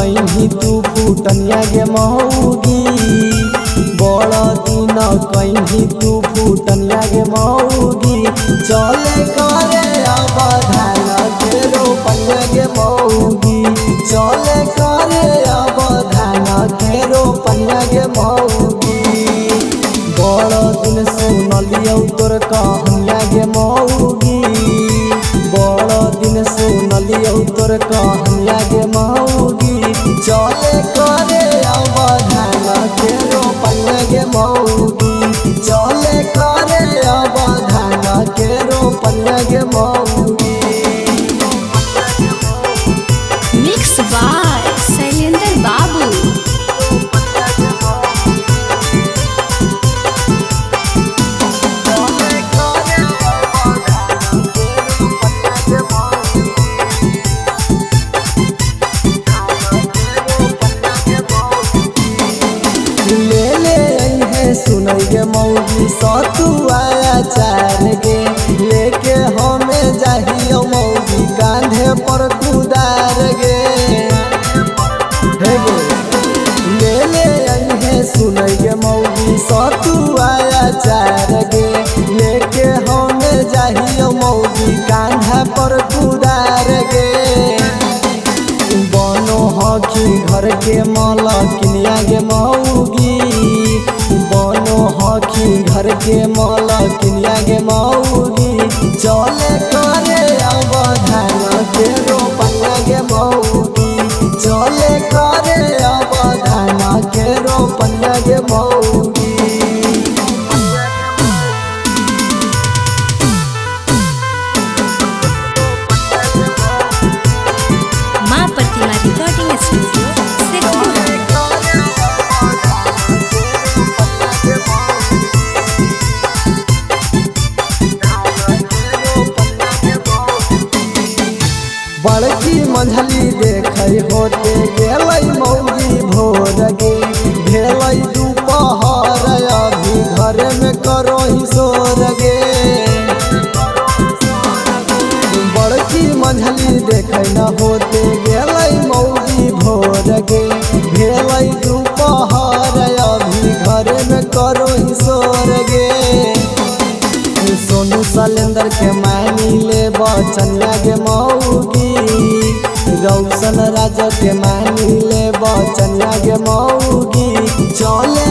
कहीं तू फूटनिया गे मऊगी, बड़ दिन कहीं तू फूटनिया गे मऊगी। चले करे अब धान के रोपनिया गे मऊगी, चले करे अब धान के रोपनिया गे मऊगी। बड़ दिन सुनलियौ तोर कहनिया गे मऊगी, बड़ दिन सुनलियौ तोर कहनिया गे मऊगी। चले करे अब धान के रोपनिया गे मऊगी, चले करे अब धान के रोपनिया गे मऊगी। मिक्स बाय शैलेंद्र बाबू। सुनई गे मऊगी सतुआ चार गे, लेके हमें जाहियो मऊगी कांधे पर कुदार गे। ले ले सुनई गे मऊगी सतुआ चार गे, लेके हमें जाहियो मऊगी कांधा पर कुदार गे। बनो हकी घर के मलकिनिया गे मऊगी, बनो हकी घर के मलकिनिया गे मऊगी। चले करे अब धान के रोपनिया गे मऊगी, चले करे अब धान के रोपनिया गे मऊगी। माँ प्रतिमा रिकॉर्डिंग स्टूडियो शेखपुरा। बड़की मंझली देखे होते गेलै मऊगी भोर गे, भेलै दोपहर अभी घर में करो ही सोर गे। बड़की मंझली देखे न होते गेलै मऊगी भोर गे, भेलै दोपहर अभी घर में करो ही सोर गे। सोनू शैलेंद्र के मानी ले बचनिया गे मऊगी, रौशन राजा के मानी ले बचनिया गे मऊगी। चले